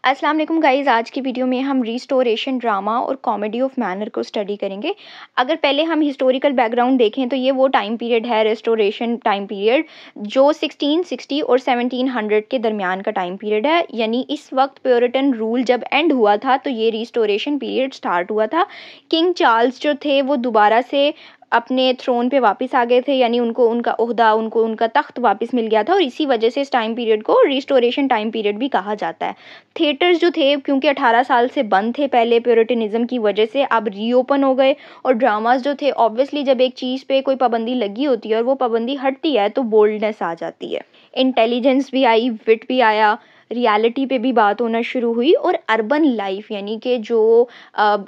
अस्सलाम वालेकुम गाइज़। आज की वीडियो में हम रिस्टोरेशन ड्रामा और कॉमेडी ऑफ मैनर को स्टडी करेंगे। अगर पहले हम हिस्टोरिकल बैकग्राउंड देखें तो ये वो टाइम पीरियड है, रिस्टोरेशन टाइम पीरियड, जो 1660 और 1700 के दरमियान का टाइम पीरियड है। यानी इस वक्त प्योरिटन रूल जब एंड हुआ था तो ये रिस्टोरेशन पीरियड स्टार्ट हुआ था। किंग चार्ल्स जो थे वो दोबारा से अपने थ्रोन पे वापस आ गए थे, यानी उनको उनका ओहदा, उनको उनका तख्त वापस मिल गया था, और इसी वजह से इस टाइम पीरियड को रिस्टोरेशन टाइम पीरियड भी कहा जाता है। थिएटर्स जो थे, क्योंकि 18 साल से बंद थे पहले प्योरिटनिज्म की वजह से, अब रीओपन हो गए। और ड्रामास जो थे, ऑब्वियसली जब एक चीज़ पे कोई पाबंदी लगी होती है और वो पाबंदी हटती है तो बोल्डनेस आ जाती है, इंटेलिजेंस भी आई, विट भी आया, रियलिटी पे भी बात होना शुरू हुई, और अर्बन लाइफ यानी कि जो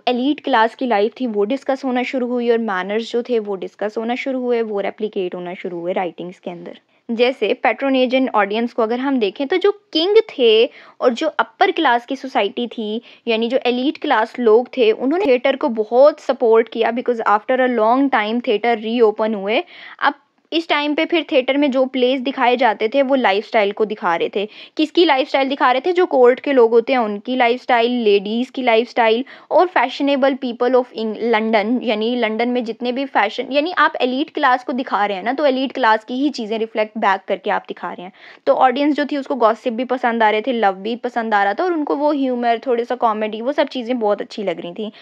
एलीट क्लास की लाइफ थी वो डिस्कस होना शुरू हुई, और मैनर्स जो थे वो डिस्कस होना शुरू हुए, वो रेप्लिकेट होना शुरू हुए राइटिंग्स के अंदर। जैसे पैट्रोनेज ऑडियंस को अगर हम देखें तो जो किंग थे और जो अपर क्लास की सोसाइटी थी, यानी जो एलीट क्लास लोग थे, उन्होंने थिएटर को बहुत सपोर्ट किया, because after a long time theatre reopen हुए। अब इस टाइम पे फिर थिएटर में जो प्लेस दिखाए जाते थे वो लाइफस्टाइल को दिखा रहे थे। किसकी लाइफस्टाइल दिखा रहे थे? जो कोर्ट के लोग होते हैं उनकी लाइफस्टाइल, लेडीज़ की लाइफस्टाइल, और फैशनेबल पीपल ऑफ लंदन, यानी लंदन में जितने भी फैशन, यानी आप एलीट क्लास को दिखा रहे हैं ना, तो एलीट क्लास की ही चीज़ें रिफ्लेक्ट बैक करके आप दिखा रहे हैं। तो ऑडियंस जो थी उसको गॉसिप भी पसंद आ रहे थे, लव भी पसंद आ रहा था, और उनको वो ह्यूमर, थोड़ा सा कॉमेडी, वो सब चीज़ें बहुत अच्छी लग रही थी।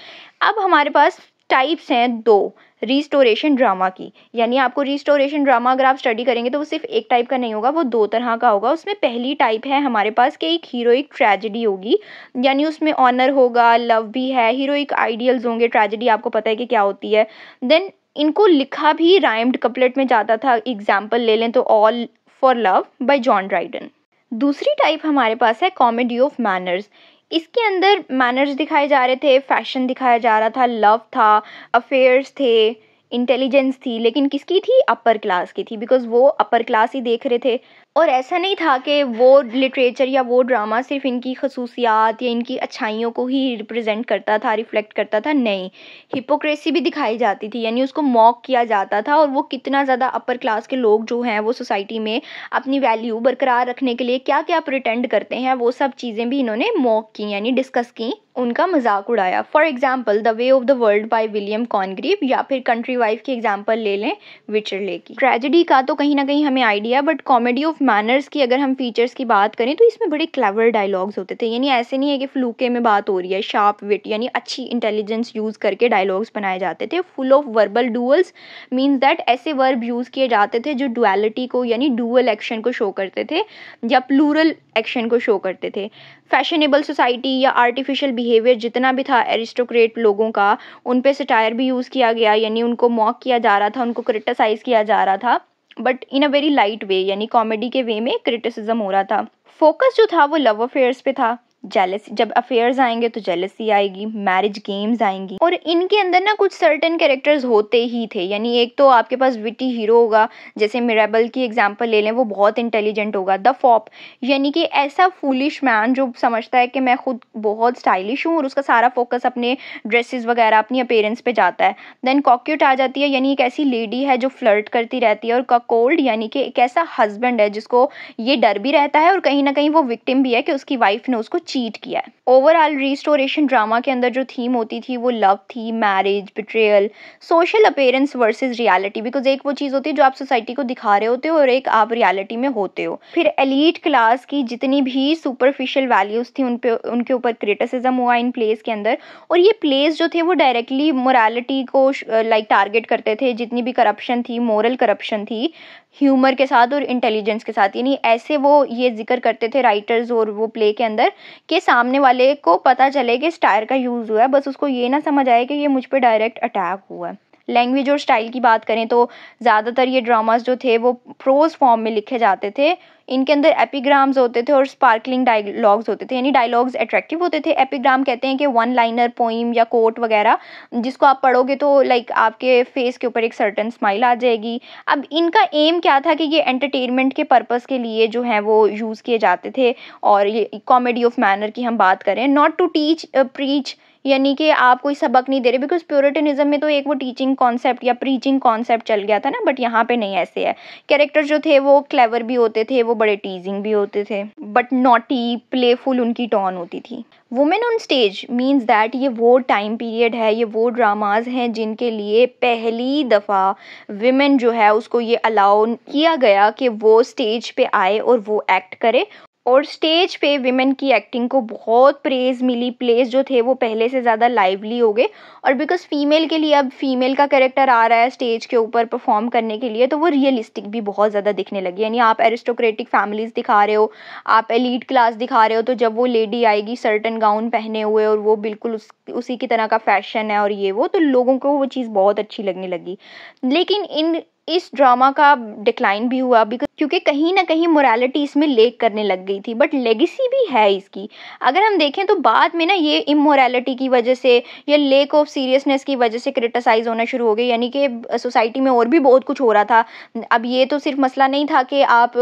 अब हमारे पास टाइप्स हैं दो रिस्टोरेशन ड्रामा की। यानी आपको रिस्टोरेशन ड्रामा अगर आप स्टडी करेंगे तो वो सिर्फ एक टाइप का नहीं होगा, वो दो तरह का होगा। उसमें पहली टाइप है हमारे पास कि एक हीरोइक ट्रेजेडी होगी, यानी उसमें ऑनर होगा, लव भी है, हीरोइक आइडियल्स होंगे। ट्रेजेडी आपको पता है कि क्या होती है। देन इनको लिखा भी राइम्ड कपलेट में जाता था। एग्जाम्पल ले लें तो all for love bye John Dryden. दूसरी टाइप हमारे पास है कॉमेडी ऑफ मैनर्स। इसके अंदर मैनर्स दिखाए जा रहे थे, फैशन दिखाया जा रहा था, लव था, अफेयर्स थे, इंटेलिजेंस थी, लेकिन किसकी थी? अपर क्लास की थी, बिकॉज वो अपर क्लास ही देख रहे थे। और ऐसा नहीं था कि वो लिटरेचर या वो ड्रामा सिर्फ इनकी खसूसियात या इनकी अच्छाइयों को ही रिप्रेजेंट करता था, रिफ्लेक्ट करता था। नहीं, हिपोक्रेसी भी दिखाई जाती थी, यानी उसको मॉक किया जाता था, और वो कितना ज़्यादा अपर क्लास के लोग जो हैं वो सोसाइटी में अपनी वैल्यू बरकरार रखने के लिए क्या क्या प्रिटेंड करते हैं, वो सब चीज़ें भी इन्होंने मॉक की, यानी डिस्कस की, उनका मजाक उड़ाया। For example the way of the world by William Congreve, या फिर कंट्री वाइफ की एग्जाम्पल ले लें विचरले की। ट्रेजेडी का तो कहीं ना कहीं हमें idea, but comedy of manners की अगर हम फीचर्स की बात करें तो इसमें बड़े क्लेवर डायलॉग्स होते थे। यानी ऐसे नहीं है कि फ्लूके में बात हो रही है, शार्प विट यानी अच्छी इंटेलिजेंस यूज़ करके डायलॉग्स बनाए जाते थे। Full of verbal duels means that ऐसे वर्ब यूज़ किए जाते थे जो डुअलिटी को, यानी डुअल एक्शन को शो करते थे या प्लूरल एक्शन को शो करते थे। फैशनेबल सोसाइटी या आर्टिफिशियल बिहेवियर जितना भी था एरिस्टोक्रेट लोगों का, उन पे सटायर भी यूज़ किया गया, यानी उनको मॉक किया जा रहा था, उनको क्रिटिसाइज किया जा रहा था, but in a very light way, यानी कॉमेडी के वे में क्रिटिसिज्म हो रहा था। फोकस जो था वो लव अफेयर्स पे था। जेलसी, जब अफेयर्स आएंगे तो जेलसी आएगी, मैरिज गेम्स आएंगी, और इनके अंदर ना कुछ सर्टेन कैरेक्टर्स होते ही थे। यानी एक तो आपके पास विटी हीरो होगा, जैसे मिरेबल की एग्जांपल ले लें, वो बहुत इंटेलिजेंट होगा। द फॉप, यानी कि ऐसा फूलिश मैन जो समझता है कि मैं खुद बहुत स्टाइलिश हूँ, और उसका सारा फोकस अपने ड्रेसेस वगैरह, अपनी अपीयरेंस पे जाता है। देन कॉक्यूट आ जाती है, यानी एक ऐसी लेडी है जो फ्लर्ट करती रहती है। और ककोल्ड, यानी कि एक ऐसा हस्बैंड है जिसको ये डर भी रहता है और कहीं ना कहीं वो विक्टिम भी है कि उसकी वाइफ ने उसको चीट किया है। ओवरऑल रिस्टोरेशन ड्रामा के अंदर जो थीम होती थी वो लव थी, marriage, betrayal, social appearance versus reality, because एक वो चीज़ होती है जो आप सोसाइटी को दिखा रहे होते हो और एक आप रियलिटी में होते हो। फिर एलीट क्लास की जितनी भी सुपरफिशियल वैल्यूज थी उनके ऊपर क्रिटिसिज्म हुआ इन प्लेस के अंदर, और ये प्लेस जो थे वो डायरेक्टली मोरालिटी को लाइक टारगेट करते थे। जितनी भी करप्शन थी, मोरल करप्शन थी, ह्यूमर के साथ और इंटेलिजेंस के साथ, यानी ऐसे वो ये जिक्र करते थे राइटर्स और वो प्ले के अंदर कि सामने वाले को पता चले कि स्टायर का यूज़ हुआ है, बस उसको ये ना समझ आए कि ये मुझ पे डायरेक्ट अटैक हुआ है। लैंग्वेज और स्टाइल की बात करें तो ज़्यादातर ये ड्रामास जो थे वो प्रोज फॉर्म में लिखे जाते थे। इनके अंदर एपिग्राम्स होते थे और स्पार्कलिंग डायलॉग्स होते थे, यानी डायलॉग्स अट्रैक्टिव होते थे। एपिग्राम कहते हैं कि वन लाइनर पोइम या कोट वगैरह जिसको आप पढ़ोगे तो लाइक आपके फेस के ऊपर एक सर्टन स्माइल आ जाएगी। अब इनका एम क्या था कि ये एंटरटेनमेंट के पर्पस के लिए जो है वो यूज़ किए जाते थे। और ये कॉमेडी ऑफ मैनर की हम बात करें, नॉट टू टीच प्रीच, यानी कि आप कोई सबक नहीं दे रहे, बिकॉज प्योरिटनिज्म में तो एक वो टीचिंग कॉन्सेप्ट या प्रीचिंग कॉन्सेप्ट चल गया था ना, बट यहाँ पे नहीं ऐसे है। कैरेक्टर जो थे वो क्लेवर भी होते थे, वो बड़े टीजिंग भी होते थे, बट नॉटी प्लेफुल उनकी टोन होती थी। Women on stage means that ये वो टाइम पीरियड है, ये वो ड्रामाज हैं जिनके लिए पहली दफ़ा विमेन जो है उसको ये अलाउ किया गया कि वो स्टेज पे आए और वो एक्ट करे। और स्टेज पे विमेन की एक्टिंग को बहुत प्रेज मिली, प्लेस जो थे वो पहले से ज़्यादा लाइवली हो गए। और बिकॉज फीमेल के लिए अब फीमेल का कैरेक्टर आ रहा है स्टेज के ऊपर परफॉर्म करने के लिए, तो वो रियलिस्टिक भी बहुत ज़्यादा दिखने लगी। यानी आप एरिस्टोक्रेटिक फैमिलीज दिखा रहे हो, आप एलीट क्लास दिखा रहे हो, तो जब वो लेडी आएगी सर्टन गाउन पहने हुए और वो बिल्कुल उसी की तरह का फैशन है और ये वो, तो लोगों को वो चीज़ बहुत अच्छी लगने लगी। लेकिन इस ड्रामा का डिक्लाइन भी हुआ बिकॉज क्योंकि कहीं ना कहीं मोरालिटी इसमें लेक करने लग गई थी, बट लेगेसी भी है इसकी। अगर हम देखें तो बाद में ना ये इमोरालिटी की वजह से या लेक ऑफ सीरियसनेस की वजह से क्रिटिसाइज होना शुरू हो गई, यानी कि सोसाइटी में और भी बहुत कुछ हो रहा था। अब ये तो सिर्फ मसला नहीं था कि आप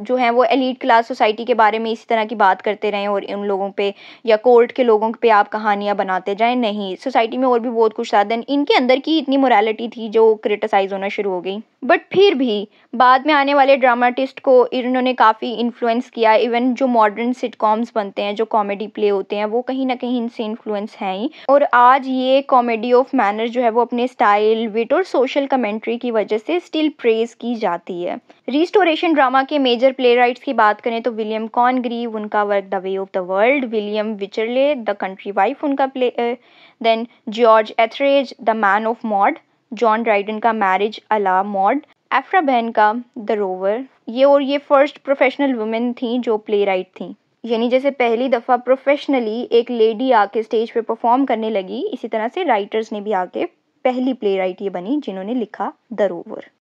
जो है वो एलीट क्लास सोसाइटी के बारे में इसी तरह की बात करते रहें और उन लोगों पे या कोर्ट के लोगों पे आप कहानियां बनाते जाएं, नहीं, सोसाइटी में और भी बहुत कुछ था। देन इनके अंदर की इतनी मोरालिटी थी जो क्रिटिसाइज होना शुरू हो गई। बट फिर भी बाद में आने वाले ड्रामाटिस्ट को इन्होंने काफ़ी इन्फ्लुएंस किया। इवन जो मॉडर्न सिटकॉम्स बनते हैं, जो कॉमेडी प्ले होते हैं, वो कहीं ना कहीं इनसे इन्फ्लुएंस हैं ही। और आज ये कॉमेडी ऑफ मैनर जो है वो अपने स्टाइल, विट और सोशल कमेंट्री की वजह से स्टिल प्रेज की जाती है। रिस्टोरेशन ड्रामा के मेजर प्ले राइट्स की बात करें तो विलियम कॉनग्रीव, उनका work the way of the world, William Wycherley, the country wife उनका play, then George Etherege, the man of mode, John Dryden का marriage a la mode, Aphra Behn का the rover, ये first professional women थी जो play right थी। यानी जैसे पहली दफ़ा प्रोफेशनली एक लेडी आके स्टेज पे परफॉर्म करने लगी, इसी तरह से राइटर्स ने भी आके पहली प्ले राइट ये बनी जिन्होंने लिखा द रोवर।